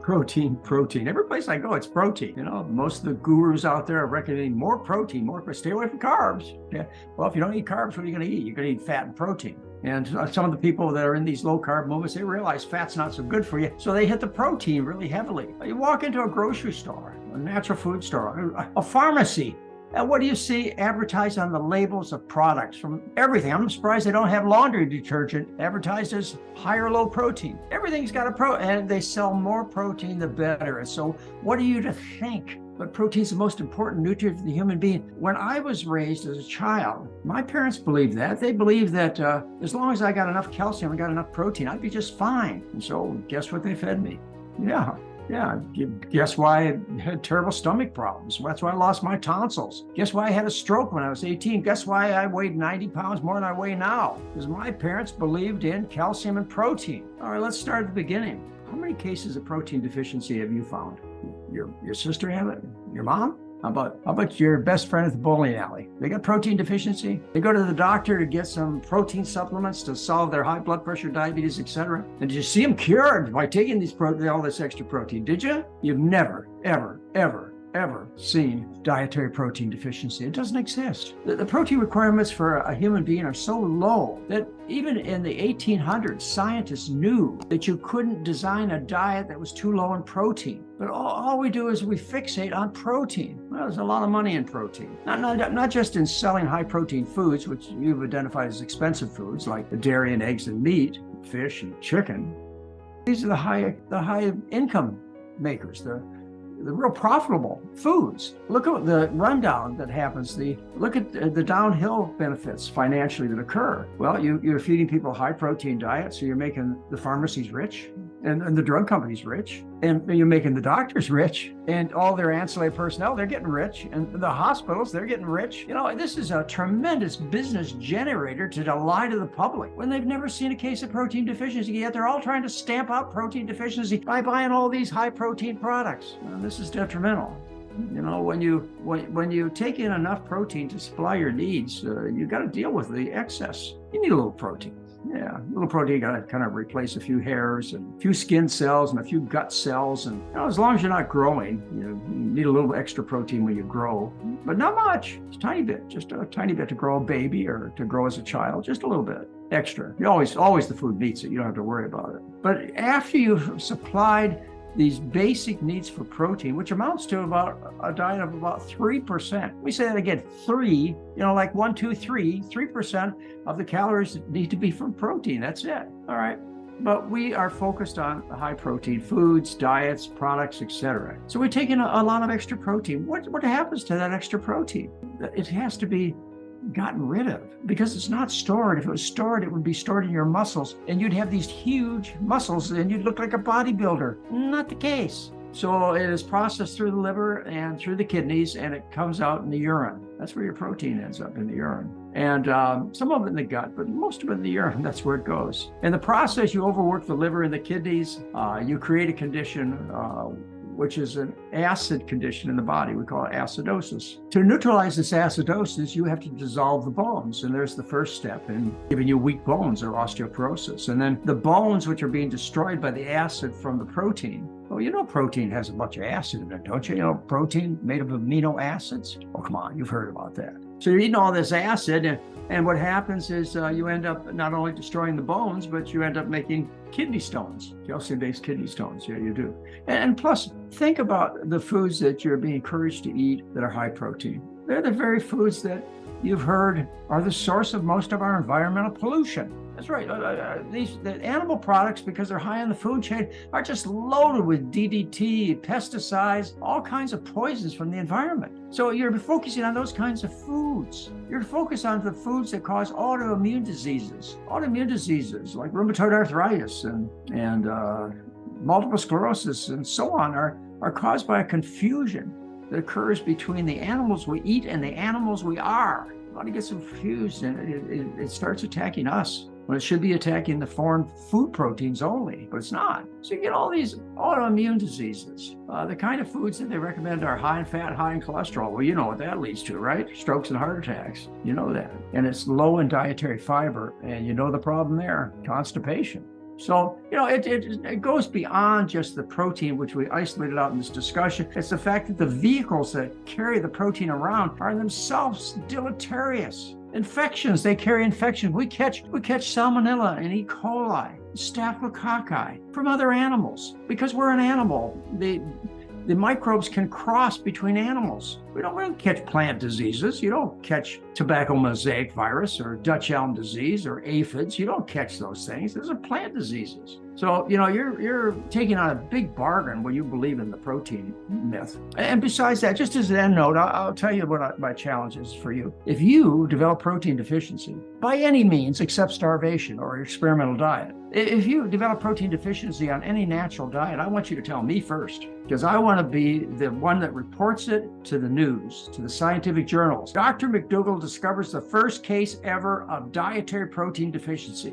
Protein. Every place I go, it's protein. Most of the gurus out there are recommending more protein, stay away from carbs. Yeah. Well, if you don't eat carbs, what are you going to eat? You're going to eat fat and protein. And some of the people that are in these low carb movements, they realize fat's not so good for you. So they hit the protein really heavily. You walk into a grocery store, a natural food store, a pharmacy, and what do you see advertised on the labels of products from everything? I'm surprised they don't have laundry detergent advertised as high or low protein. Everything's got and they sell more protein, the better. And so what are you to think? But protein is the most important nutrient for the human being. When I was raised as a child, my parents believed that. They believed that as long as I got enough calcium and got enough protein, I'd be just fine. And so guess what they fed me? Yeah. Guess why I had terrible stomach problems? That's why I lost my tonsils. Guess why I had a stroke when I was 18? Guess why I weighed 90 pounds more than I weigh now? Because my parents believed in calcium and protein. All right, let's start at the beginning. How many cases of protein deficiency have you found? Your sister have it? Your mom? How about your best friend at the bowling alley? They got protein deficiency. They go to the doctor to get some protein supplements to solve their high blood pressure, diabetes, etc. And did you see them cured by taking all this extra protein? Did you? You've never, ever seen dietary protein deficiency. It doesn't exist. The protein requirements for a human being are so low that even in the 1800s, scientists knew that you couldn't design a diet that was too low in protein. But all we do is we fixate on protein. Well, there's a lot of money in protein. Not just in selling high protein foods, which you've identified as expensive foods like the dairy and eggs and meat, fish and chicken. These are the high income makers, the real profitable foods. Look at the rundown that happens. Look at the downhill benefits financially that occur. Well, you're feeding people high protein diets, so you're making the pharmacies rich and the drug companies rich, and you're making the doctors rich, and all their ancillary personnel, they're getting rich, and the hospitals, they're getting rich. This is a tremendous business generator to lie to the public when they've never seen a case of protein deficiency, yet they're all trying to stamp out protein deficiency by buying all these high protein products. This is detrimental. When you take in enough protein to supply your needs, you got to deal with the excess. You need a little protein. Yeah, a little protein, got to kind of replace a few hairs and a few skin cells and a few gut cells. And as long as you're not growing, you need a little extra protein when you grow, but not much. It's a tiny bit, just a tiny bit to grow a baby or to grow as a child, just a little bit extra. Always the food meets it. You don't have to worry about it. But after you've supplied these basic needs for protein, which amounts to about a diet of about 3%. We say that again, 3, like 1, 2, 3% of the calories need to be from protein. That's it. All right. But we are focused on the high protein foods, diets, products, etc. So we're taking a lot of extra protein. What happens to that extra protein? It has to be gotten rid of because it's not stored. If it was stored, it would be stored in your muscles and you'd have these huge muscles and you'd look like a bodybuilder. Not the case. So it is processed through the liver and through the kidneys and it comes out in the urine. That's where your protein ends up, in the urine. And some of it in the gut, but most of it in the urine, that's where it goes. In the process, you overwork the liver and the kidneys. You create a condition which is an acid condition in the body. We call it acidosis. To neutralize this acidosis, you have to dissolve the bones. And there's the first step in giving you weak bones or osteoporosis. And then the bones, which are being destroyed by the acid from the protein. Well, protein has a bunch of acid in it, don't you? Protein made of amino acids. Oh, come on, you've heard about that. So you're eating all this acid, and what happens is you end up not only destroying the bones, but you end up making kidney stones, calcium-based kidney stones. Yeah, you do. And plus, think about the foods that you're being encouraged to eat that are high protein. They're the very foods that you've heard are the source of most of our environmental pollution. That's right. The animal products, because they're high on the food chain, are just loaded with DDT, pesticides, all kinds of poisons from the environment. So you're focusing on those kinds of foods. You're focused on the foods that cause autoimmune diseases. Autoimmune diseases like rheumatoid arthritis and multiple sclerosis and so on are caused by a confusion that occurs between the animals we eat and the animals we are. A lot of gets confused and it starts attacking us when it should be attacking the foreign food proteins only, but it's not. So you get all these autoimmune diseases. The kind of foods that they recommend are high in fat, high in cholesterol. Well, you know what that leads to, right? Strokes and heart attacks. You know that. And it's low in dietary fiber. And you know the problem there, constipation. So, it goes beyond just the protein, which we isolated out in this discussion. It's the fact that the vehicles that carry the protein around are themselves deleterious. Infections, they carry infection. We catch salmonella and E. coli, staphylococci from other animals because we're an animal. The microbes can cross between animals. We don't catch plant diseases. You don't catch tobacco mosaic virus or Dutch elm disease or aphids. You don't catch those things. Those are plant diseases. So, you're taking on a big bargain when you believe in the protein myth. And besides that, just as an end note, I'll tell you what my challenge is for you. If you develop protein deficiency, by any means except starvation or experimental diet, if you develop protein deficiency on any natural diet, I want you to tell me first, because I want to be the one that reports it to the news, to the scientific journals. Dr. McDougall discovers the first case ever of dietary protein deficiency.